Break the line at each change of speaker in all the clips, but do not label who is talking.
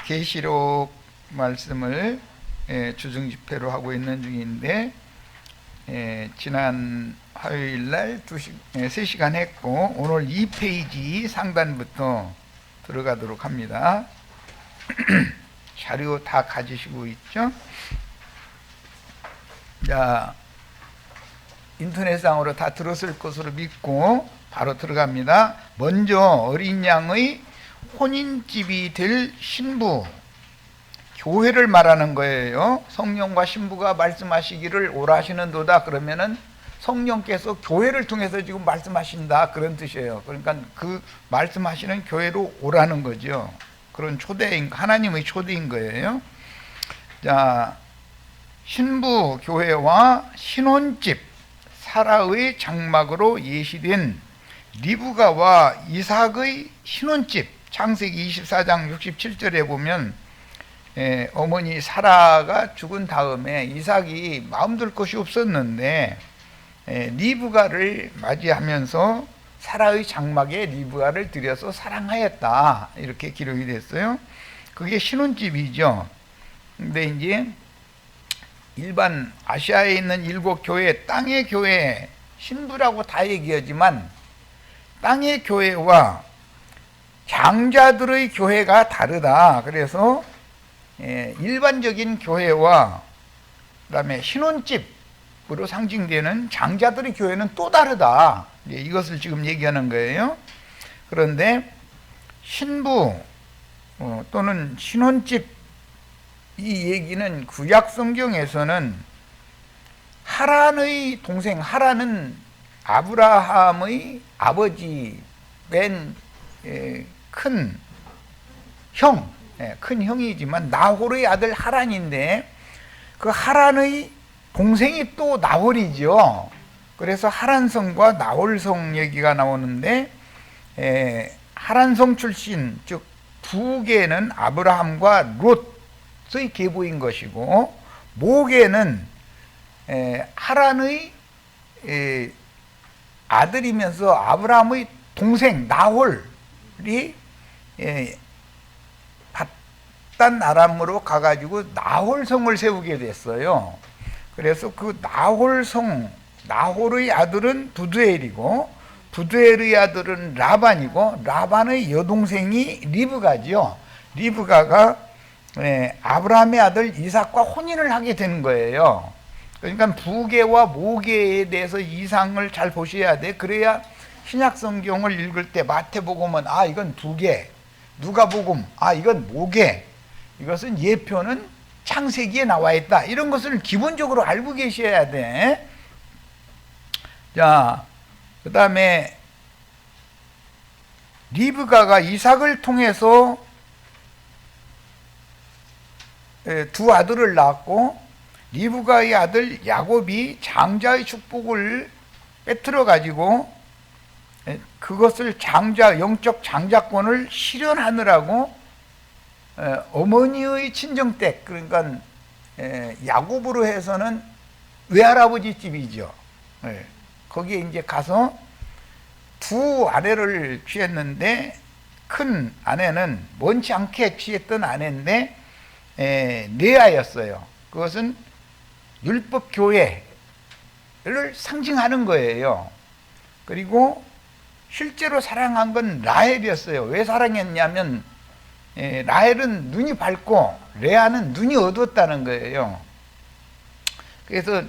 계시록 말씀을 주중 집회로 하고 있는 중인데, 지난 화요일 날 3시간 했고, 오늘 2페이지 상단부터 들어가도록 합니다. 자료 다 가지시고 있죠? 자, 인터넷상으로 다 들었을 것으로 믿고 바로 들어갑니다. 먼저 어린 양의 혼인집이 될 신부, 교회를 말하는 거예요. 성령과 신부가 말씀하시기를 오라 하시는도다. 그러면은 성령께서 교회를 통해서 지금 말씀하신다, 그런 뜻이에요. 그러니까 그 말씀하시는 교회로 오라는 거죠. 그런 초대인, 하나님의 초대인 거예요. 자, 신부 교회와 신혼집 사라의 장막으로 예시된 리브가와 이삭의 신혼집, 창세기 24장 67절에 보면 어머니 사라가 죽은 다음에 이삭이 마음둘 것이 없었는데 리브가를 맞이하면서 사라의 장막에 리브가를 들여서 사랑하였다, 이렇게 기록이 됐어요. 그게 신혼집이죠. 근데 이제 일반 아시아에 있는 7교회, 땅의 교회, 신부라고 다 얘기하지만 땅의 교회와 장자들의 교회가 다르다. 그래서 일반적인 교회와 그다음에 신혼집으로 상징되는 장자들의 교회는 또 다르다. 이것을 지금 얘기하는 거예요. 그런데 신부 또는 신혼집, 이 얘기는 구약 성경에서는 하란의 동생, 하란은 아브라함의 아버지 된 큰 형, 큰 형이지만 나홀의 아들 하란인데, 그 하란의 동생이 또 나홀이죠. 그래서 하란성과 나홀성 얘기가 나오는데, 하란성 출신, 즉 북에는 아브라함과 롯의 계보인 것이고, 목에는 하란의 아들이면서 아브라함의 동생 나홀이 밧단 아람으로 가가지고 나홀성을 세우게 됐어요. 그래서 그 나홀성, 나홀의 아들은 부두엘이고, 부두엘의 아들은 라반이고, 라반의 여동생이 리브가죠. 리브가가 아브라함의 아들 이삭과 혼인을 하게 되는 거예요. 그러니까 부계와 모계에 대해서 이상을 잘 보셔야 돼. 그래야 신약 성경을 읽을 때 마태복음은 이건 부계, 누가복음 이건 모계, 이것은 예표는 창세기에 나와 있다, 이런 것을 기본적으로 알고 계셔야 돼. 자, 그 다음에 리브가가 이삭을 통해서 두 아들을 낳았고, 리브가의 아들 야곱이 장자의 축복을 빼뜨려 가지고 그것을 영적 장자권을 실현하느라고 어머니의 친정댁, 그러니까 야곱으로 해서는 외할아버지 집이죠. 거기에 이제 가서 두 아내를 취했는데, 큰 아내는 원치 않게 취했던 아내인데 레아였어요. 그것은 율법교회를 상징하는 거예요. 그리고 실제로 사랑한 건 라헬이었어요. 왜 사랑했냐면 라헬은 눈이 밝고 레아는 눈이 어두웠다는 거예요. 그래서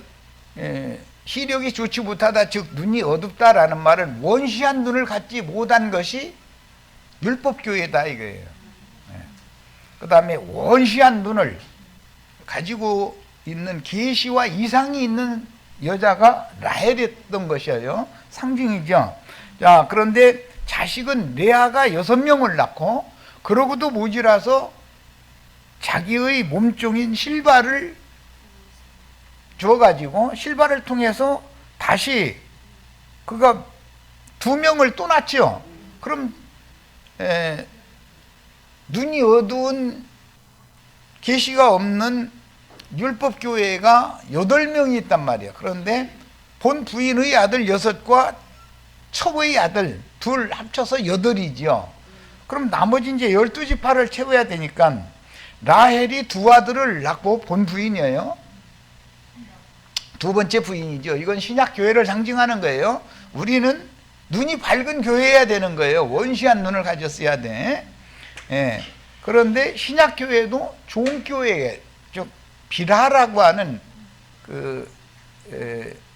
시력이 좋지 못하다, 즉 눈이 어둡다라는 말은 원시한 눈을 갖지 못한 것이 율법교회다 이거예요. 그 다음에 원시한 눈을 가지고 있는 계시와 이상이 있는 여자가 라헬이었던 것이에요. 상징이죠. 자, 그런데 자식은 레아가 6명을 낳고, 그러고도 모자라서 자기의 몸종인 실바를 줘가지고 실바를 통해서 다시 그가 2명을 또 낳죠. 그럼 눈이 어두운 계시가 없는 율법교회가 8명이 있단 말이에요. 그런데 본 부인의 아들 6과 첩의 아들 2 합쳐서 8이죠. 그럼 나머지 이제 12지파를 채워야 되니까 라헬이 두 아들을 낳고 본 부인이에요. 두 번째 부인이죠. 이건 신약 교회를 상징하는 거예요. 우리는 눈이 밝은 교회여야 되는 거예요. 원시한 눈을 가졌어야 돼. 예. 그런데 신약 교회도 좋은 교회에 즉 비라라고 하는 그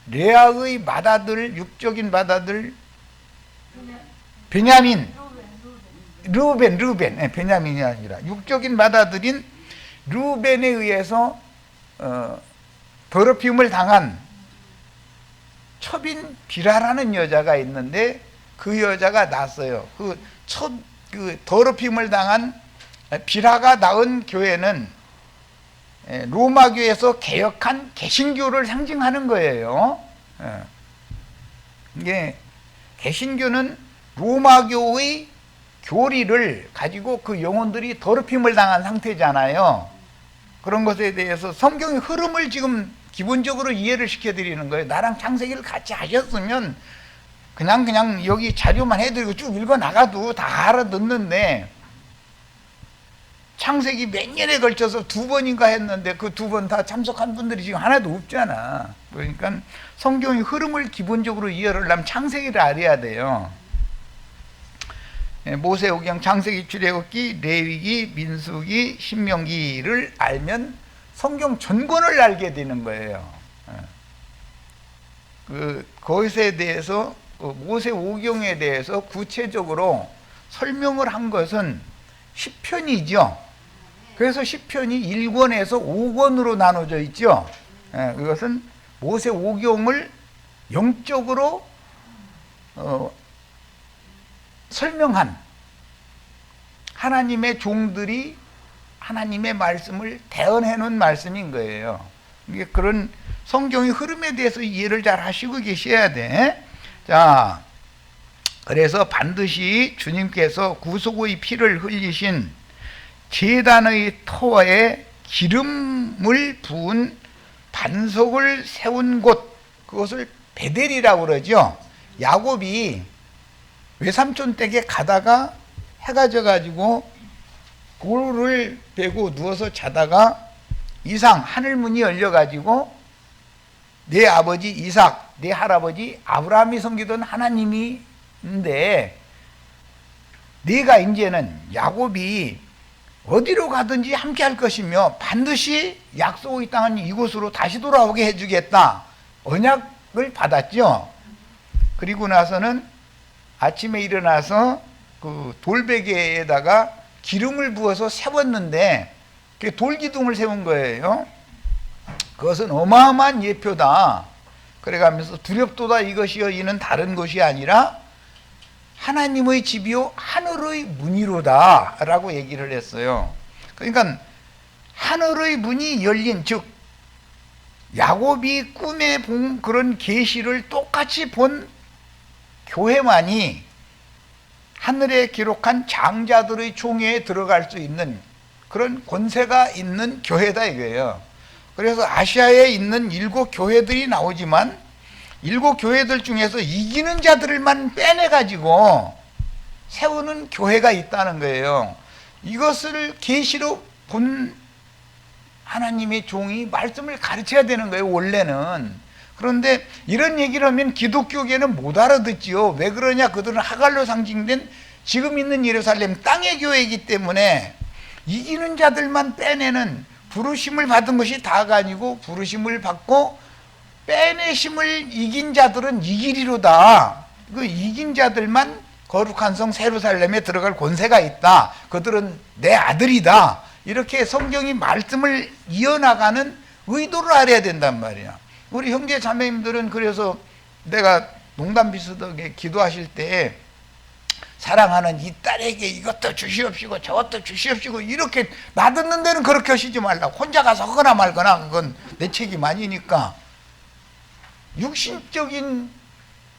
레아의 맏아들, 육적인 맏아들 베냐민, 르우벤, 베냐민이 아니라 육적인 맏아들인 르우벤에 의해서 더럽힘을 당한 첩인 비라라는 여자가 있는데 그 여자가 낳았어요. 그 더럽힘을 당한 비라가 낳은 교회는 로마교에서 개혁한 개신교를 상징하는 거예요. 이게 개신교는 로마교의 교리를 가지고 그 영혼들이 더럽힘을 당한 상태잖아요. 그런 것에 대해서 성경의 흐름을 지금 기본적으로 이해를 시켜드리는 거예요. 나랑 창세기를 같이 하셨으면 그냥 여기 자료만 해드리고 쭉 읽어 나가도 다 알아듣는데 창세기 몇 년에 걸쳐서 2번인가 했는데 그 2번 다 참석한 분들이 지금 하나도 없잖아. 그러니까 성경의 흐름을 기본적으로 이해를 하려면 창세기를 알아야 돼요. 모세오경, 창세기, 출애굽기, 레위기, 민수기, 신명기를 알면 성경 전권을 알게 되는 거예요. 그것에 대해서 모세오경에 대해서 구체적으로 설명을 한 것은 시편이죠. 그래서 시편이 1권에서 5권으로 나눠져 있죠. 그것은 모세오경을 영적으로 설명한 하나님의 종들이 하나님의 말씀을 대언해 놓은 말씀인 거예요. 이게 그런 성경의 흐름에 대해서 이해를 잘 하시고 계셔야 돼. 자, 그래서 반드시 주님께서 구속의 피를 흘리신 제단의 터에 기름을 부은 반석을 세운 곳, 그것을 베델이라고 그러죠. 야곱이 외삼촌 댁에 가다가 해가 져가지고 돌을 베고 누워서 자다가 이상 하늘문이 열려가지고 내 아버지 이삭, 내 할아버지 아브라함이 섬기던 하나님인데 네가 이제는 야곱이 어디로 가든지 함께 할 것이며 반드시 약속의 땅은 이곳으로 다시 돌아오게 해주겠다. 언약을 받았죠. 그리고 나서는 아침에 일어나서 그 돌베개에다가 기름을 부어서 세웠는데 돌기둥을 세운 거예요. 그것은 어마어마한 예표다. 그래가면서 두렵도다 이것이여 이는 다른 것이 아니라 하나님의 집이요 하늘의 문이로다 라고 얘기를 했어요. 그러니까 하늘의 문이 열린, 즉 야곱이 꿈에 본 그런 계시를 똑같이 본 교회만이 하늘에 기록한 장자들의 총회에 들어갈 수 있는 그런 권세가 있는 교회다 이거예요. 그래서 아시아에 있는 7교회들이 나오지만 7교회들 중에서 이기는 자들만 빼내가지고 세우는 교회가 있다는 거예요. 이것을 계시로 본 하나님의 종이 말씀을 가르쳐야 되는 거예요, 원래는. 그런데 이런 얘기를 하면 기독교계는 못 알아듣지요. 왜 그러냐? 그들은 하갈로 상징된 지금 있는 예루살렘 땅의 교회이기 때문에 이기는 자들만 빼내는, 부르심을 받은 것이 다가 아니고 부르심을 받고 빼내심을 이긴 자들은 이기리로다. 그 이긴 자들만 거룩한 성 예루살렘에 들어갈 권세가 있다. 그들은 내 아들이다. 이렇게 성경이 말씀을 이어나가는 의도를 알아야 된단 말이야. 우리 형제 자매님들은 그래서 내가 농담 비슷하게 기도하실 때 사랑하는 이 딸에게 이것도 주시옵시고 저것도 주시옵시고 이렇게 놔듣는 데는 그렇게 하시지 말라고. 혼자 가서 하거나 말거나 그건 내 책임 아니니까. 육신적인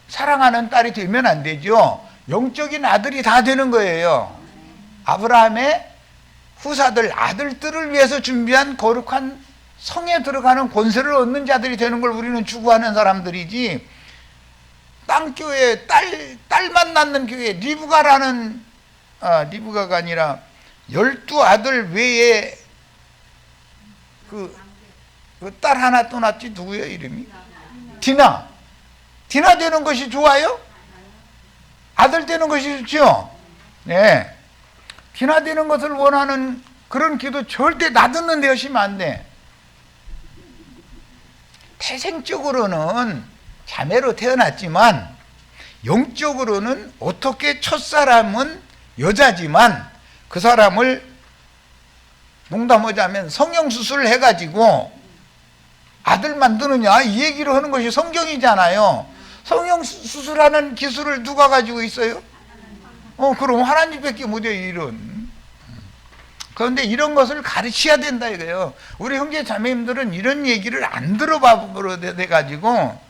사랑하는 딸이 되면 안 되죠. 영적인 아들이 다 되는 거예요. 아브라함의 후사들, 아들들을 위해서 준비한 거룩한 성에 들어가는 권세를 얻는 자들이 되는 걸 우리는 추구하는 사람들이지, 땅교회 딸만 낳는 교회, 리브가라는 리브가가 아니라 12아들 외에 그 딸 하나 또 낳지. 누구예요 이름이? 디나. 디나 되는 것이 좋아요? 아들 되는 것이 좋죠? 네. 디나 되는 것을 원하는 그런 기도 절대 놔두는 데 하시면 안 돼. 태생적으로는 자매로 태어났지만 영적으로는 어떻게 첫사람은 여자지만 그 사람을 농담하자면 성형수술을 해가지고 아들 만드느냐 이 얘기를 하는 것이 성경이잖아요. 성형수술하는 기술을 누가 가지고 있어요? 그럼 하나님밖에 못해요. 이런. 그런데 이런 것을 가르쳐야 된다 이거예요. 우리 형제 자매님들은 이런 얘기를 안 들어봐 가지고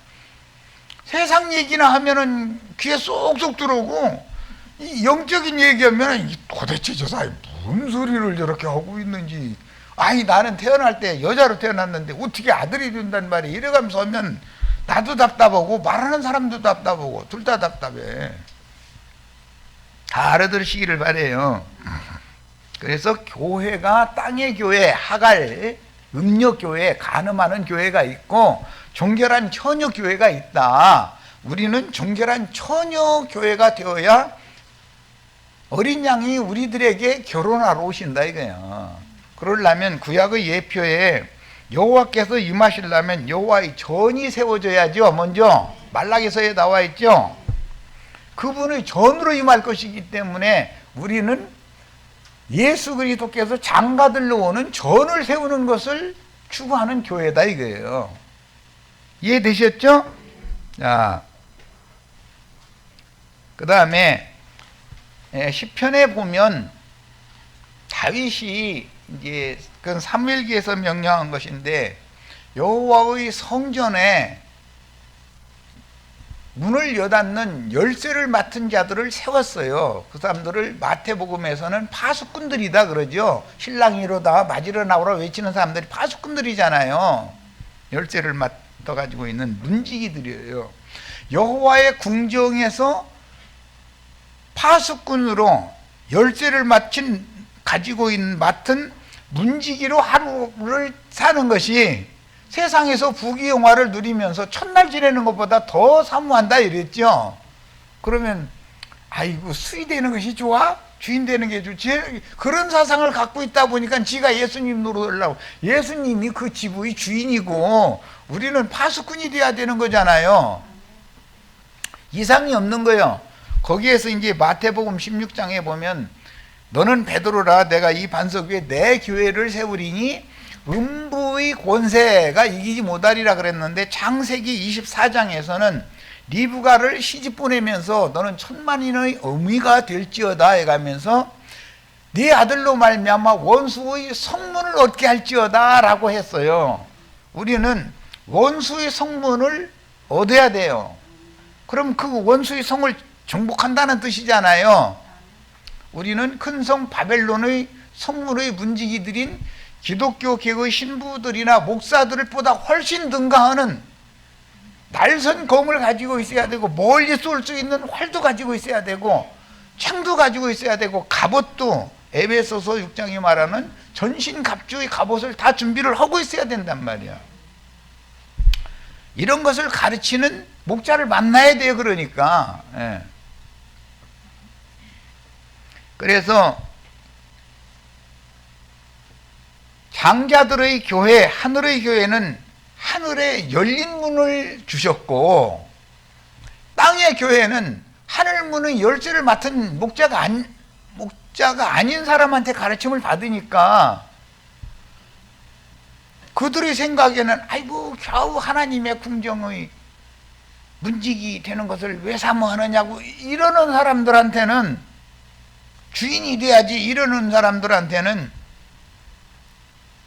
세상 얘기나 하면은 귀에 쏙쏙 들어오고 이 영적인 얘기하면 도대체 저 사람이 무슨 소리를 저렇게 하고 있는지. 아니 나는 태어날 때 여자로 태어났는데 어떻게 아들이 된단 말이야. 이래가면서 하면 나도 답답하고 말하는 사람도 답답하고 둘 다 답답해. 다 알아들으시기를 바래요. 그래서 교회가 땅의 교회, 하갈, 음녀교회, 간음하는 교회가 있고 종결한 처녀교회가 있다. 우리는 종결한 처녀교회가 되어야 어린 양이 우리들에게 결혼하러 오신다 이거야. 그러려면 구약의 예표에 여호와께서 임하시려면 여호와의 전이 세워져야죠. 먼저 말라기서에 나와 있죠. 그분의 전으로 임할 것이기 때문에 우리는 예수 그리스도께서 장가들로 오는 전을 세우는 것을 추구하는 교회다 이거예요. 이해되셨죠? 자, 그 다음에 시편에 보면 다윗이 이제 그건 사무엘기에서 명령한 것인데 여호와의 성전에 문을 여닫는 열쇠를 맡은 자들을 세웠어요. 그 사람들을 마태복음에서는 파수꾼들이다 그러죠. 신랑이 이러다 맞으러 나오라 외치는 사람들이 파수꾼들이잖아요. 열쇠를 맡아가지고 있는 문지기들이에요. 여호와의 궁정에서 파수꾼으로 열쇠를 맡은 문지기로 하루를 사는 것이 세상에서 부귀영화를 누리면서 첫날 지내는 것보다 더 사무한다 이랬죠. 그러면 아이고 수이 되는 것이 좋아? 주인 되는 게 좋지? 그런 사상을 갖고 있다 보니까 지가 예수님 노릇하려고. 예수님이 그 지부의 주인이고 우리는 파수꾼이 돼야 되는 거잖아요. 이상이 없는 거예요. 거기에서 이제 마태복음 16장에 보면 너는 베드로라 내가 이 반석 위에 내 교회를 세우리니 음부의 권세가 이기지 못하리라 그랬는데 창세기 24장에서는 리브가를 시집 보내면서 너는 천만인의 어미가 될지어다 해가면서 네 아들로 말미암아 원수의 성문을 얻게 할지어다 라고 했어요. 우리는 원수의 성문을 얻어야 돼요. 그럼 그 원수의 성을 정복한다는 뜻이잖아요. 우리는 큰 성 바벨론의 성문의 문지기들인 기독교 계의 신부들이나 목사들보다 훨씬 등가하는 날선 검을 가지고 있어야 되고 멀리 쏠 수 있는 활도 가지고 있어야 되고 창도 가지고 있어야 되고 갑옷도 에베소서 6장이 말하는 전신갑주의 갑옷을 다 준비를 하고 있어야 된단 말이야. 이런 것을 가르치는 목자를 만나야 돼요. 그러니까 그래서 장자들의 교회, 하늘의 교회는 하늘에 열린 문을 주셨고 땅의 교회는 하늘 문의 열쇠를 맡은 목자가 아닌 사람한테 가르침을 받으니까 그들의 생각에는 아이고 겨우 하나님의 궁정의 문지기 되는 것을 왜 사모하느냐고 이러는 사람들한테는 주인이 돼야지 이러는 사람들한테는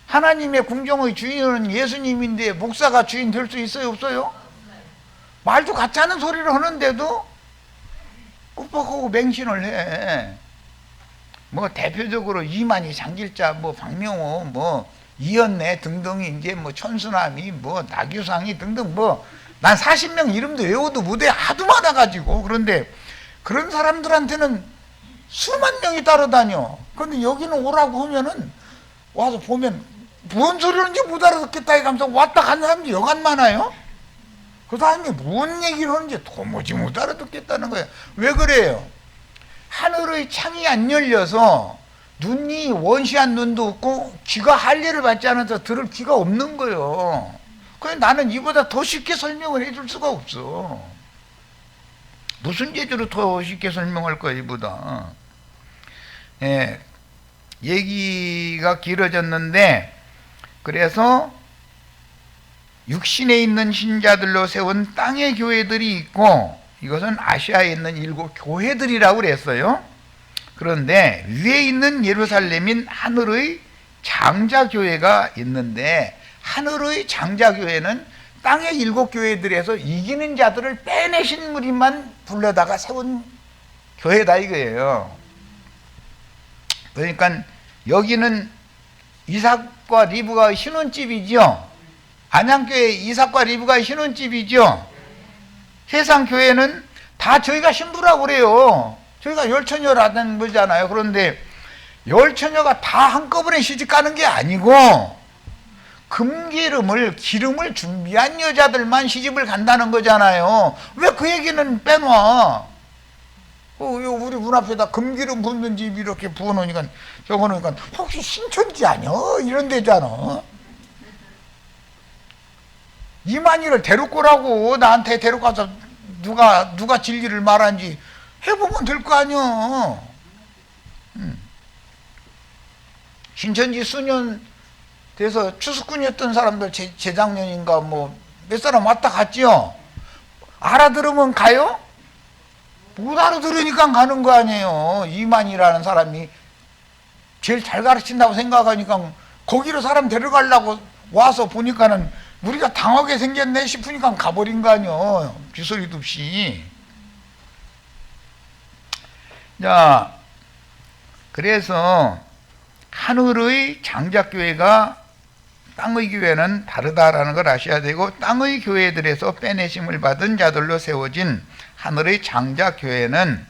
하나님의 궁정의 주인은 예수님인데 목사가 주인 될 수 있어요? 없어요? 말도 같지 않은 소리를 하는데도 꾹꾹하고 맹신을 해. 뭐 대표적으로 이만희 장길자, 뭐 박명호, 뭐 이연래 등등이 이제 뭐 천수남이 뭐 나규상이 등등 뭐 난 40명 이름도 외워도 무대 하도 많아가지고 그런데 그런 사람들한테는 수만 명이 따라다녀. 근데 여기는 오라고 하면은 와서 보면 뭔 소리인지 못 알아듣겠다 이러면서 왔다 간 사람들이 여간 많아요. 그 사람이 뭔 얘기를 하는지 도무지 못 알아듣겠다는 거예요. 왜 그래요? 하늘의 창이 안 열려서 눈이 원시한 눈도 없고 귀가 할례를 받지 않아서 들을 귀가 없는 거예요. 그래 나는 이보다 더 쉽게 설명을 해줄 수가 없어. 무슨 재주로 더 쉽게 설명할 거야 이보다. 예, 얘기가 길어졌는데 그래서 육신에 있는 신자들로 세운 땅의 교회들이 있고 이것은 아시아에 있는 7 교회들이라고 그랬어요. 그런데 위에 있는 예루살렘인 하늘의 장자교회가 있는데 하늘의 장자교회는 땅의 7 교회들에서 이기는 자들을 빼내신 무리만 불러다가 세운 교회다 이거예요. 그러니까 여기는 이삭과 리브가의 신혼집이죠. 안양교회 이삭과 리브가의 신혼집이죠. 세상 교회는 다 저희가 신부라고 그래요. 저희가 열처녀라는 거잖아요. 그런데 열처녀가 다 한꺼번에 시집 가는 게 아니고 기름을 준비한 여자들만 시집을 간다는 거잖아요. 왜 그 얘기는 빼놔? 우리 문 앞에다 금기름 붓는 집 이렇게 부어놓으니까 적어놓으니까 혹시 신천지 아니야? 이런 데잖아. 이만희를 데리고 오라고. 나한테 데려가서 누가 진리를 말하는지 해보면 될 거 아니야. 신천지 수년 돼서 추수꾼이었던 사람들 재작년인가 뭐 몇 사람 왔다 갔지요. 알아들으면 가요? 못 알아들으니까 가는 거 아니에요. 이만희라는 사람이 제일 잘 가르친다고 생각하니까 거기로 사람 데려가려고 와서 보니까는 우리가 당하게 생겼네 싶으니까 가버린 거 아니에요. 쥐소리도 없이. 자, 그래서 하늘의 장자교회가 땅의 교회는 다르다라는 걸 아셔야 되고 땅의 교회들에서 빼내심을 받은 자들로 세워진 하늘의 장자교회는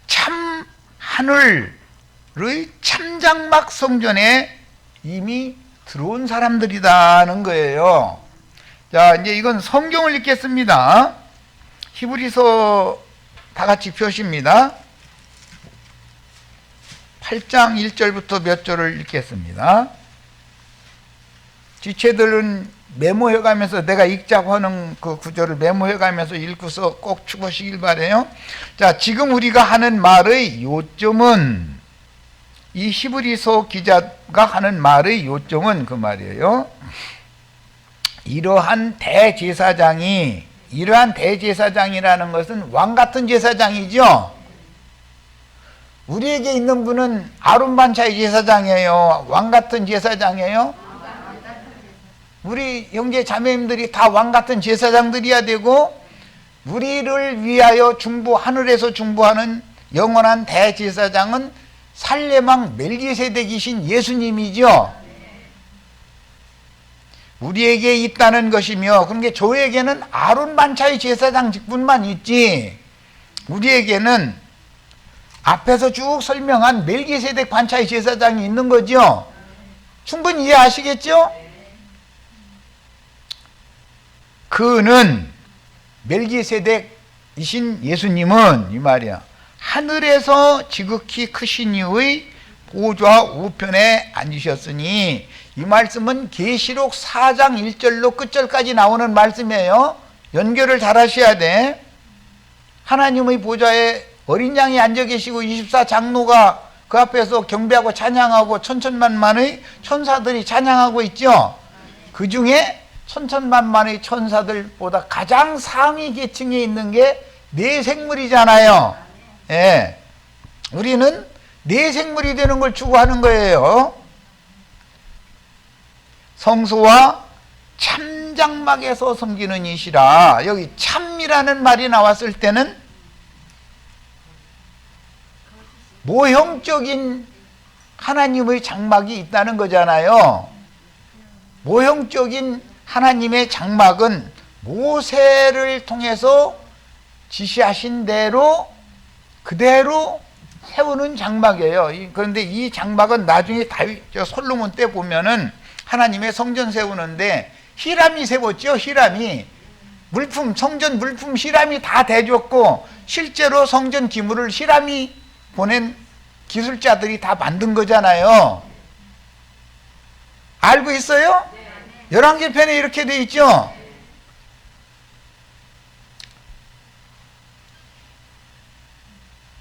참 하늘의 참장막 성전에 이미 들어온 사람들이다는 거예요. 자, 이제 이건 성경을 읽겠습니다. 히브리서 다 같이 펴십니다. 8장 1절부터 몇 절을 읽겠습니다. 지체들은 메모해가면서 내가 읽자고 하는 그 구절을 메모해가면서 읽고서 꼭 축하시길 바라요. 자, 지금 우리가 하는 말의 요점은 이 히브리서 기자가 하는 말의 요점은 그 말이에요. 이러한 대제사장이라는 것은 왕 같은 제사장이죠. 우리에게 있는 분은 아론 반차의 제사장이에요. 왕 같은 제사장이에요. 우리 형제 자매님들이 다 왕 같은 제사장들이야 되고 우리를 위하여 하늘에서 중보하는 영원한 대제사장은 살레망 멜기세덱이신 예수님이죠. 우리에게 있다는 것이며 그러니까 저에게는 아론 반차의 제사장 직분만 있지 우리에게는 앞에서 쭉 설명한 멜기세덱 반차의 제사장이 있는 거죠. 충분히 이해하시겠죠? 그는 멜기세덱이신 예수님은 이 말이야 하늘에서 지극히 크신 이의 보좌 우편에 앉으셨으니 이 말씀은 계시록 4장 1절로 끝절까지 나오는 말씀이에요. 연결을 잘 하셔야 돼. 하나님의 보좌에 어린 양이 앉아 계시고 24장로가 그 앞에서 경배하고 찬양하고 천천만만의 천사들이 찬양하고 있죠. 그 중에 천천만만의 천사들보다 가장 상위 계층에 있는 게 내 생물이잖아요. 예. 우리는 내 생물이 되는 걸 추구하는 거예요. 성소와 참장막에서 섬기는 이시라. 여기 참이라는 말이 나왔을 때는 모형적인 하나님의 장막이 있다는 거잖아요. 모형적인 하나님의 장막은 모세를 통해서 지시하신 대로 그대로 세우는 장막이에요. 그런데 이 장막은 나중에 다윗 솔로몬 때 보면은 하나님의 성전 세우는데 히람이 세웠죠. 히람이 물품, 성전 물품 히람이 다 대줬고, 실제로 성전 기물을 히람이 보낸 기술자들이 다 만든 거잖아요. 알고 있어요? 열왕기편에 이렇게 돼 있죠.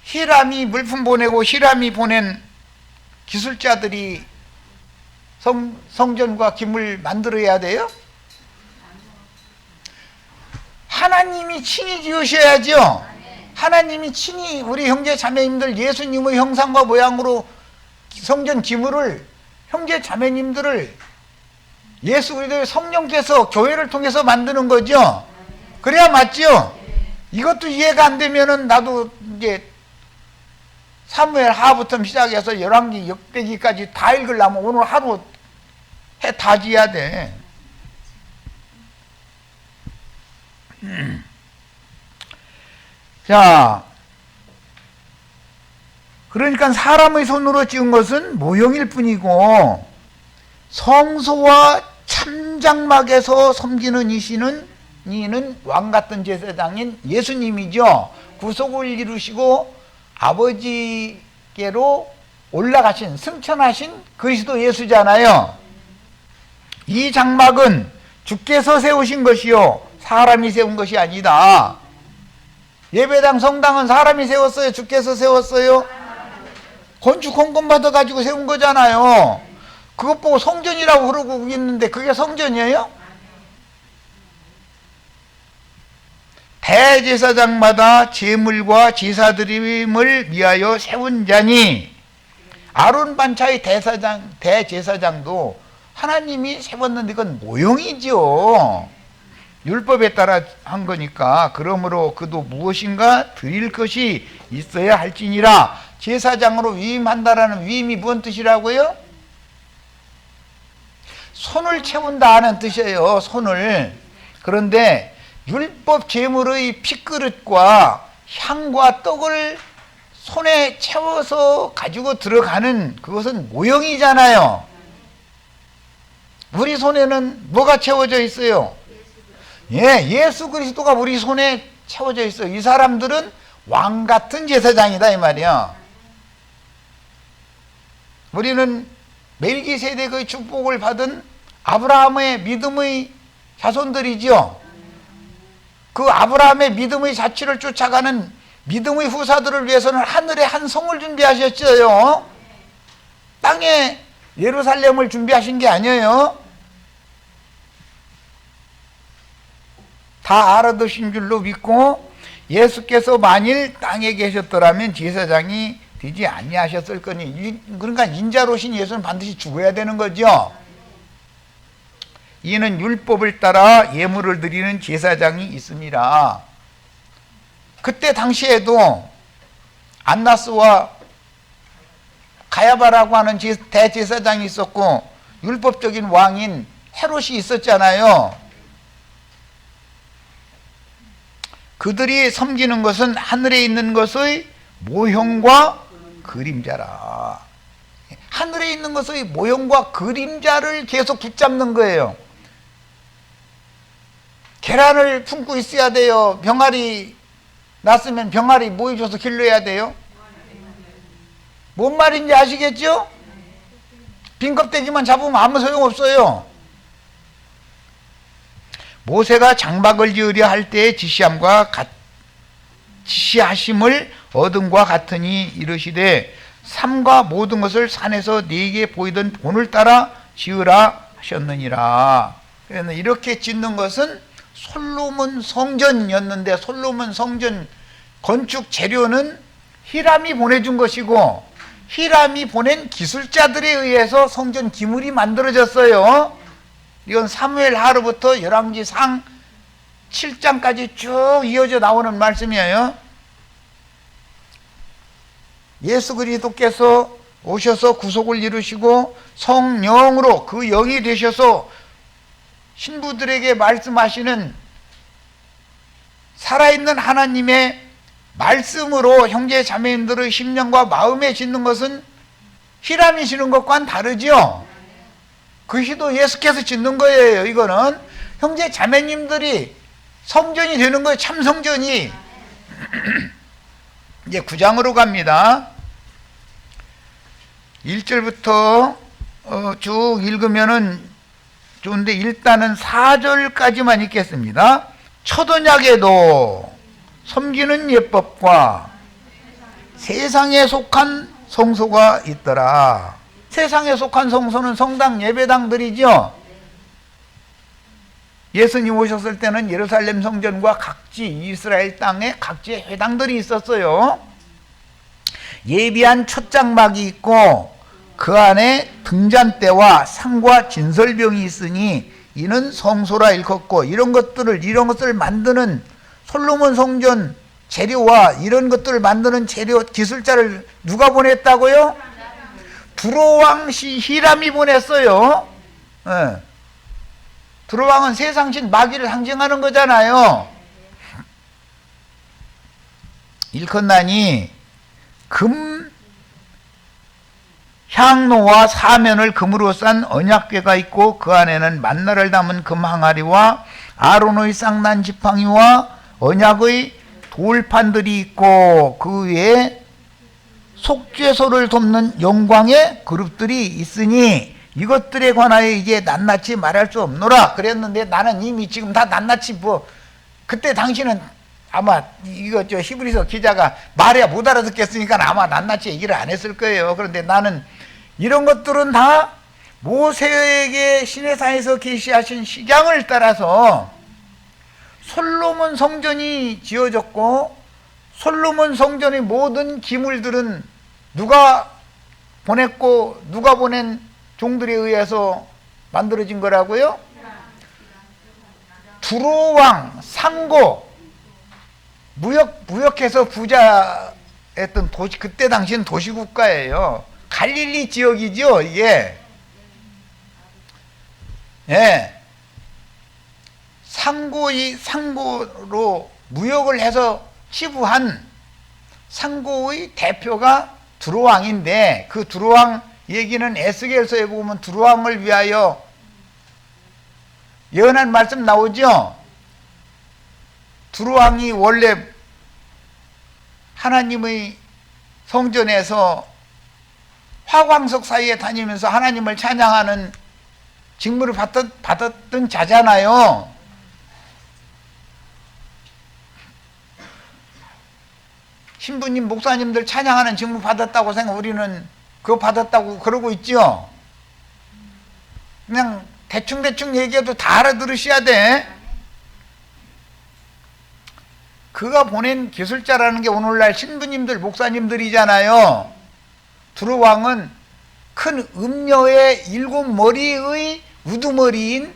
히람이 물품 보내고 히람이 보낸 기술자들이 성전과 기물 만들어야 돼요? 하나님이 친히 지으셔야죠. 하나님이 친히 우리 형제 자매님들 예수님의 형상과 모양으로 성전 기물을, 형제 자매님들을 예수 그리스도의 성령께서 교회를 통해서 만드는 거죠. 그래야 맞죠? 이것도 이해가 안 되면은 나도 이제 사무엘 하부터 시작해서 열왕기 역대기까지 다 읽으려면 오늘 하루 해 다 지어야 돼. 자, 그러니까 사람의 손으로 지은 것은 모형일 뿐이고, 성소와 참장막에서 섬기는 이는 왕같은 제사장인 예수님이죠. 구속을 이루시고 아버지께로 올라가신, 승천하신 그리스도 예수잖아요. 이 장막은 주께서 세우신 것이요 사람이 세운 것이 아니다. 예배당 성당은 사람이 세웠어요? 주께서 세웠어요? 건축 헌금 받아가지고 세운 거잖아요. 그것 보고 성전이라고 그러고 있는데 그게 성전이에요? 대제사장마다 제물과 제사드림을 위하여 세운 자니, 아론 반차의 대제사장도 하나님이 세웠는데 이건 모형이죠. 율법에 따라 한 거니까. 그러므로 그도 무엇인가 드릴 것이 있어야 할지니라. 제사장으로 위임한다라는 위임이 무슨 뜻이라고요? 손을 채운다 하는 뜻이에요. 손을. 그런데 율법 제물의 핏그릇과 향과 떡을 손에 채워서 가지고 들어가는 그것은 모형이잖아요. 우리 손에는 뭐가 채워져 있어요? 예수 그리스도가 우리 손에 채워져 있어요. 이 사람들은 왕 같은 제사장이다 이 말이야. 우리는 멜기세덱의 축복을 받은 아브라함의 믿음의 자손들이죠. 그 아브라함의 믿음의 자취를 쫓아가는 믿음의 후사들을 위해서는 하늘에 한 성을 준비하셨어요. 땅에 예루살렘을 준비하신 게 아니에요. 다 알아두신 줄로 믿고, 예수께서 만일 땅에 계셨더라면 제사장이 되지 아니하셨을 거니. 그러니까 인자로신 예수는 반드시 죽어야 되는 거죠. 이는 율법을 따라 예물을 드리는 제사장이 있습니다. 그때 당시에도 안나스와 가야바라고 하는 대제사장이 있었고, 율법적인 왕인 헤롯이 있었잖아요. 그들이 섬기는 것은 하늘에 있는 것의 모형과 그림자라. 하늘에 있는 것의 모형과 그림자를 계속 붙잡는 거예요. 계란을 품고 있어야 돼요? 병아리 났으면 병아리 모여줘서 길러야 돼요? 뭔 말인지 아시겠죠? 빈 껍데기만 잡으면 아무 소용없어요. 모세가 장막을 지으려 할 때의 지시하심을 얻음과 같으니 이르시되 삼가 모든 것을 산에서 네게 보이던 본을 따라 지으라 하셨느니라. 그래서 이렇게 짓는 것은 솔로몬 성전이었는데, 솔로몬 성전 건축 재료는 히람이 보내준 것이고, 히람이 보낸 기술자들에 의해서 성전 기물이 만들어졌어요. 이건 사무엘 하루부터 열왕기상 7장까지 쭉 이어져 나오는 말씀이에요. 예수 그리스도께서 오셔서 구속을 이루시고 성령으로 그 영이 되셔서 신부들에게 말씀하시는 살아있는 하나님의 말씀으로 형제 자매님들의 심령과 마음에 짓는 것은 히람이 지는 것과는 다르죠. 그 희도 예수께서 짓는 거예요. 이거는 형제 자매님들이 성전이 되는 거예요. 참 성전이. 이제 9장으로 갑니다. 1절부터 쭉 읽으면은 좋은데 일단은 4절까지만 읽겠습니다. 첫 언약에도 섬기는 예법과 세상에 속한 성소가 있더라. 세상에 속한 성소는 성당 예배당들이죠. 예수님 오셨을 때는 예루살렘 성전과 각지 이스라엘 땅에 각지의 회당들이 있었어요. 예비한 촛장막이 있고 그 안에 등잔대와 상과 진설병이 있으니 이는 성소라 일컫고, 이런 것을 만드는 솔로몬 성전 재료와 이런 것들을 만드는 재료 기술자를 누가 보냈다고요? 두로왕 히람이 보냈어요. 네. 두로왕은 세상신 마귀를 상징하는 거잖아요. 일컫나니 금 향로와 사면을 금으로 싼 언약궤가 있고 그 안에는 만나를 담은 금 항아리와 아론의 쌍난 지팡이와 언약의 돌판들이 있고 그 위에 속죄소를 돕는 영광의 그룹들이 있으니 이것들에 관하여 이제 낱낱이 말할 수 없노라 그랬는데, 나는 이미 지금 다 낱낱이 그때 당신은 아마 이거 히브리서 기자가 말해야 못 알아듣겠으니까 아마 낱낱이 얘기를 안 했을 거예요. 그런데 나는 이런 것들은 다 모세에게 시내산에서 계시하신 식양을 따라서 솔로몬 성전이 지어졌고, 솔로몬 성전의 모든 기물들은 누가 보냈고 누가 보낸 종들에 의해서 만들어진 거라고요? 두로왕 상고, 무역해서 부자했던 도시, 그때 당시는 도시국가예요. 갈릴리 지역이죠, 이게. 예. 상고로 무역을 해서 치부한 상고의 대표가 두로왕인데, 그 두로왕 얘기는 에스겔서에 보면 두로왕을 위하여 예언한 말씀 나오죠. 두로왕이 원래 하나님의 성전에서 화광석 사이에 다니면서 하나님을 찬양하는 직무를 받았던 자잖아요. 신부님, 목사님들 찬양하는 직무 받았다고 우리는 그거 받았다고 그러고 있죠. 그냥 대충 얘기해도 다 알아들으셔야 돼. 그가 보낸 기술자라는 게 오늘날 신부님들, 목사님들이잖아요. 두로왕은 큰 음녀의 7머리의 우두머리인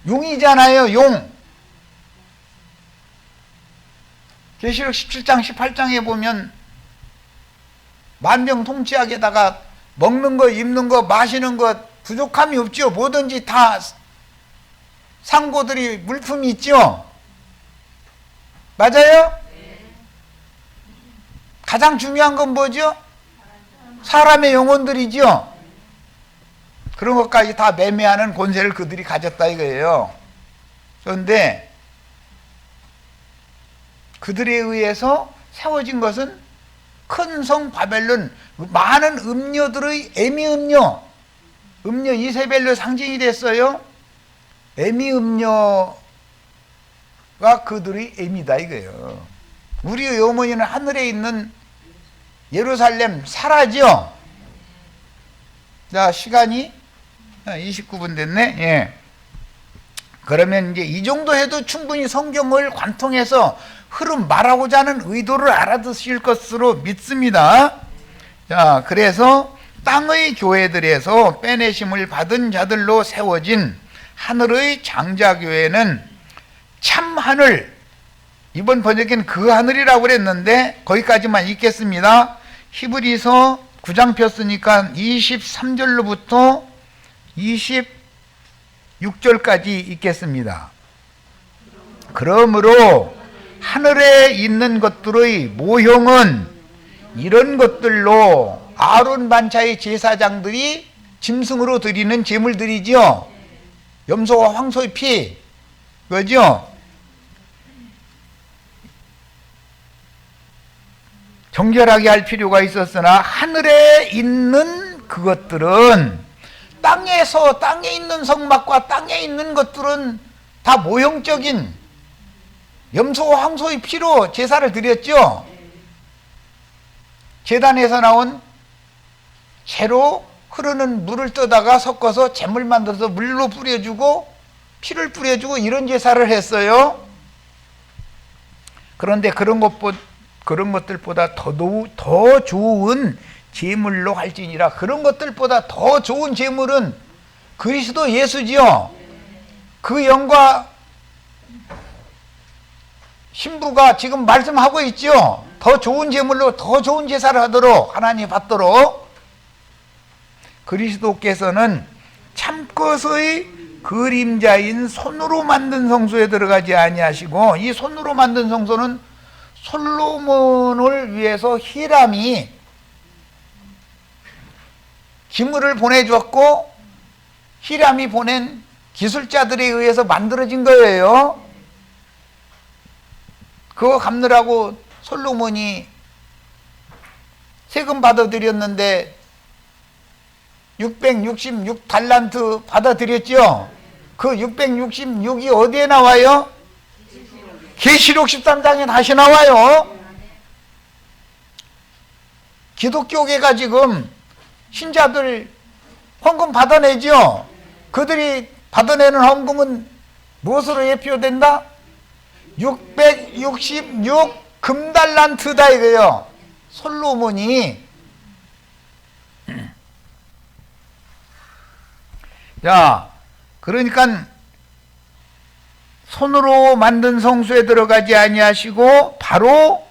용이잖아요, 용. 계시록 17장, 18장에 보면 만병통치약에다가 먹는 거, 입는 거, 마시는 것 부족함이 없죠. 뭐든지 다 상고들이 물품이 있죠. 맞아요? 가장 중요한 건 뭐죠? 사람의 영혼들이죠. 그런 것까지 다 매매하는 권세를 그들이 가졌다 이거예요. 그런데 그들에 의해서 세워진 것은 큰 성 바벨론, 많은 음녀들의 에미 음녀 이세벨로 상징이 됐어요. 에미 음녀가 그들의 에미다 이거예요. 우리의 어머니는 하늘에 있는 예루살렘 사라죠. 자, 시간이 29분 됐네. 예. 그러면 이제 이 정도 해도 충분히 성경을 관통해서 흐름 말하고자 하는 의도를 알아두실 것으로 믿습니다. 자, 그래서 땅의 교회들에서 빼내심을 받은 자들로 세워진 하늘의 장자교회는 참 하늘, 이번 번역에는 그 하늘이라고 그랬는데 거기까지만 읽겠습니다. 히브리서 9장 폈으니까 23절로부터 26절까지 읽겠습니다. 그러므로 하늘에 있는 것들의 모형은 이런 것들로 아론 반차의 제사장들이 짐승으로 드리는 제물들이죠. 염소와 황소의 피, 그죠? 정결하게 할 필요가 있었으나 하늘에 있는 그것들은 땅에 있는 성막과 땅에 있는 것들은 다 모형적인 염소와 황소의 피로 제사를 드렸죠. 제단에서 나온 재로 흐르는 물을 떠다가 섞어서 제물 만들어서 물로 뿌려주고 피를 뿌려주고 이런 제사를 했어요. 그런데 그런 것들보다 더 좋은 제물로 할지니라. 그런 것들보다 더 좋은 제물은 그리스도 예수지요. 그 영과 신부가 지금 말씀하고 있죠. 더 좋은 제물로 더 좋은 제사를 하도록 하나님 받도록 그리스도께서는 참것의 그림자인 손으로 만든 성소에 들어가지 아니하시고, 이 손으로 만든 성소는 솔로몬을 위해서 히람이 기물을 보내주었고 히람이 보낸 기술자들에 의해서 만들어진 거예요. 그거 갚느라고 솔로몬이 세금 받아들였는데 666달란트 받아들였죠. 그 666이 어디에 나와요? 계시록 13장에 다시 나와요. 기독교계가 지금 신자들 헌금 받아내죠. 그들이 받아내는 헌금은 무엇으로 예표된다? 666 금달란트다 이거예요. 솔로몬이 자, 그러니까 손으로 만든 성소에 들어가지 아니하시고 바로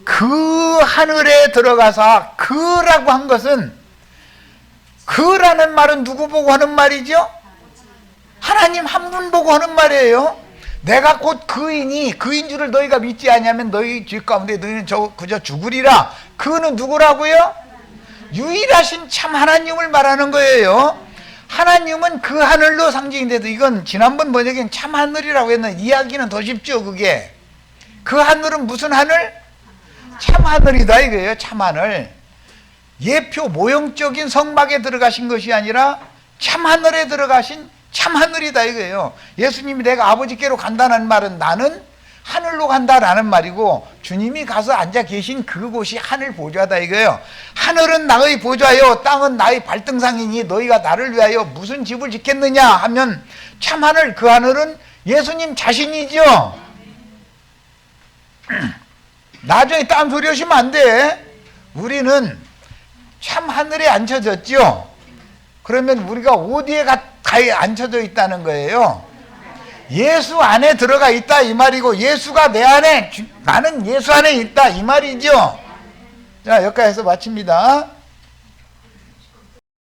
그 하늘에 들어가사, 그라고 한 것은, 그라는 말은 누구 보고 하는 말이죠? 하나님 한 분 보고 하는 말이에요. 내가 곧 그인 줄을 너희가 믿지 아니하면 너희 죄 가운데 너희는 그저 죽으리라. 그는 누구라고요? 유일하신 참 하나님을 말하는 거예요. 하나님은 그 하늘로 상징인데도, 이건 지난번 번역엔 참 하늘이라고 했는데 이야기는 더 쉽죠. 그게 그 하늘은 무슨 하늘? 참 하늘이다 이거예요. 참 하늘. 예표 모형적인 성막에 들어가신 것이 아니라 참 하늘에 들어가신 참 하늘이다 이거예요. 예수님이 내가 아버지께로 간다는 말은 나는 하늘로 간다라는 말이고, 주님이 가서 앉아 계신 그곳이 하늘 보좌다 이거예요. 하늘은 나의 보좌요 땅은 나의 발등상이니 너희가 나를 위하여 무슨 집을 짓겠느냐 하면 참 하늘, 그 하늘은 예수님 자신이죠. 나중에 딴 소리 하시면 안 돼. 우리는 참 하늘에 앉혀졌죠. 그러면 우리가 어디에 앉혀져 있다는 거예요? 예수 안에 들어가 있다 이 말이고, 예수가 내 안에, 나는 예수 안에 있다 이 말이죠. 자, 여기까지 해서 마칩니다.